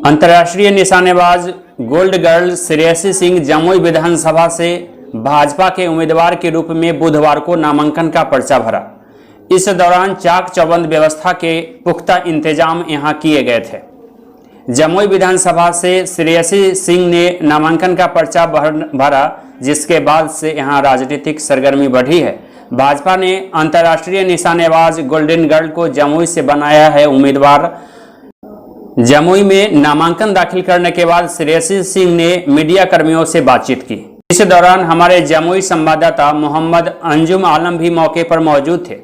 अंतर्राष्ट्रीय निशानेबाज gold girl Shreyasi Singh Jamui विधानसभा से भाजपा के उम्मीदवार के रूप में बुधवार को नामांकन का पर्चा भरा। इस दौरान चाक चौबंद व्यवस्था के पुख्ता इंतजाम यहां किए गए थे। जमुई विधानसभा से श्रेयसी सिंह ने नामांकन का पर्चा भरा, जिसके बाद से यहां राजनीतिक सरगर्मी बढ़ी है। भाजपा ने अंतर्राष्ट्रीय निशानेबाज गोल्डन गर्ल को जमुई से बनाया है उम्मीदवार। जमुई में नामांकन दाखिल करने के बाद श्रेयसी सिंह ने मीडिया कर्मियों से बातचीत की। इस दौरान हमारे जमुई संवाददाता मोहम्मद अंजुम आलम भी मौके पर मौजूद थे।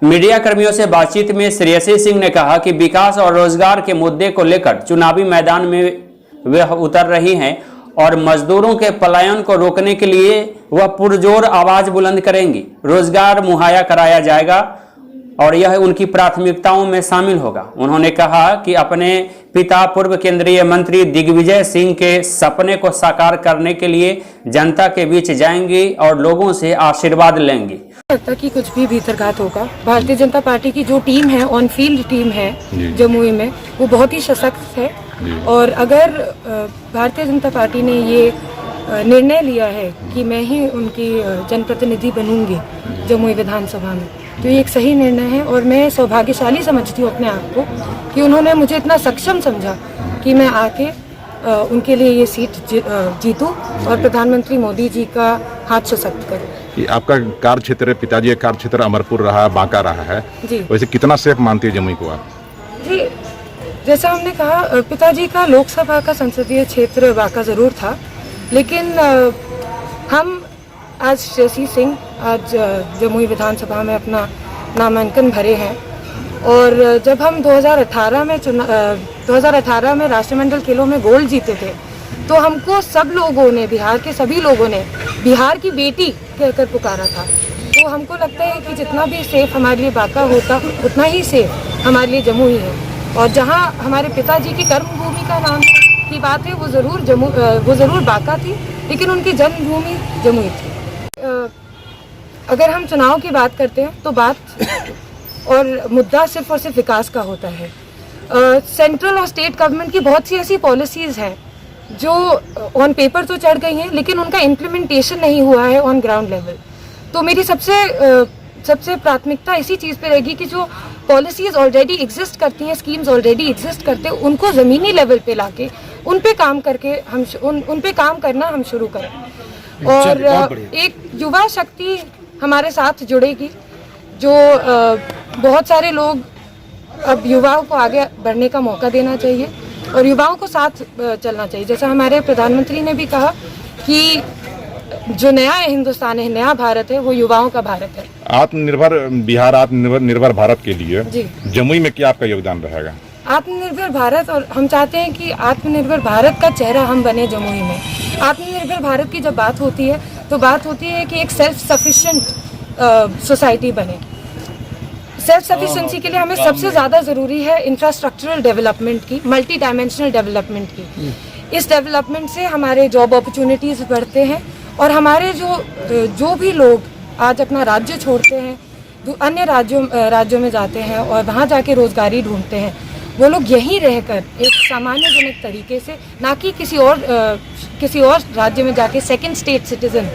मीडिया कर्मियों से बातचीत में श्रेयसी सिंह ने कहा कि विकास और रोजगार के मुद्दे को लेकर चुनावी मैदान में वह उतर रही हैं और मजदूरों के पलायन को रोकने के लिए वह पुरजोर आवाज बुलंद करेंगी। रोजगार मुहैया कराया जाएगा और यह उनकी प्राथमिकताओं में शामिल होगा। उन्होंने कहा कि अपने पिता पूर्व केंद्रीय मंत्री दिग्विजय सिंह के सपने को साकार करने के लिए जनता के बीच जाएंगी और लोगों से आशीर्वाद लेंगी। लगता कि कुछ भी भीतरघात होगा। भारतीय जनता पार्टी की जो टीम है, ऑन फील्ड टीम है जमुई में, वो बहुत ही सशक्त है। और अगर भारतीय जनता पार्टी ने ये निर्णय लिया है कि मैं ही उनकी जनप्रतिनिधि बनूंगी जमुई विधानसभा में, तो ये एक सही निर्णय है। और मैं सौभाग्यशाली समझती हूँ अपने आप को कि उन्होंने मुझे इतना सक्षम समझा कि मैं आके उनके लिए ये सीट जीतूं और प्रधानमंत्री मोदी जी का हाथ सशक्त करूं। आपका कार्य क्षेत्र, पिताजी का कार्य क्षेत्र अमरपुर रहा, बांका रहा है जी, वैसे कितना सेफ मानती है जमुई को आप? जी, जैसा हमने कहा, पिताजी का लोकसभा का संसदीय क्षेत्र बांका जरूर था, लेकिन हम आज श्रेयसी सिंह आज जमुई विधानसभा में अपना नामांकन भरे हैं। और जब हम 2018 में राष्ट्रमंडल खेलों में गोल्ड जीते थे, तो हमको सब लोगों ने, बिहार के सभी लोगों ने बिहार की बेटी कहकर पुकारा था। तो हमको लगता है कि जितना भी सेफ हमारे लिए बांका होता, उतना ही सेफ हमारे लिए जमुई है। और जहाँ हमारे पिताजी की कर्मभूमि का नाम की बात है, वो ज़रूर बांका थी, लेकिन उनकी जन्मभूमि जमुई थी। अगर हम चुनाव की बात करते हैं तो बात और मुद्दा सिर्फ और सिर्फ विकास का होता है। सेंट्रल और स्टेट गवर्नमेंट की बहुत सी ऐसी पॉलिसीज़ हैं जो ऑन पेपर तो चढ़ गई हैं, लेकिन उनका इम्प्लीमेंटेशन नहीं हुआ है ऑन ग्राउंड लेवल। तो मेरी सबसे प्राथमिकता इसी चीज़ पे रहेगी कि जो पॉलिसीज़ ऑलरेडी एग्जिस्ट करती हैं, स्कीम्स ऑलरेडी एग्जिस्ट करते हैं, उनको ज़मीनी लेवल पे लाके उन पे काम करके उन पे काम करना हम शुरू करें। और एक युवा शक्ति हमारे साथ जुड़ेगी, जो बहुत सारे लोग, अब युवाओं को आगे बढ़ने का मौका देना चाहिए और युवाओं को साथ चलना चाहिए। जैसा हमारे प्रधानमंत्री ने भी कहा कि जो नया हिंदुस्तान है, नया भारत है, वो युवाओं का भारत है। आत्मनिर्भर बिहार, आत्मनिर्भर भारत के लिए जमुई में क्या आपका योगदान रहेगा? आत्मनिर्भर भारत, और हम चाहते हैं कि आत्मनिर्भर भारत का चेहरा हम बने जमुई में। आत्मनिर्भर भारत की जब बात होती है तो बात होती है कि एक सेल्फ सफिशिएंट सोसाइटी बने। सेल्फ सफिशिएंसी के लिए हमें सबसे ज़्यादा ज़रूरी है इंफ्रास्ट्रक्चरल डेवलपमेंट की, मल्टी डायमेंशनल डेवलपमेंट की। इस डेवलपमेंट से हमारे जॉब अपॉर्चुनिटीज़ बढ़ते हैं और हमारे जो भी लोग आज अपना राज्य छोड़ते हैं, अन्य राज्यों में जाते हैं और वहाँ जाके रोजगारी ढूंढते हैं, वो लोग यहीं रहकर एक सामान्यजनक तरीके से, ना कि किसी और राज्य में जाके सेकंड स्टेट सिटीजन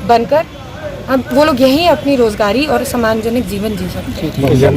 बनकर, वो लोग यहीं अपनी रोजगारी और सम्मानजनक जीवन जी सकते हैं।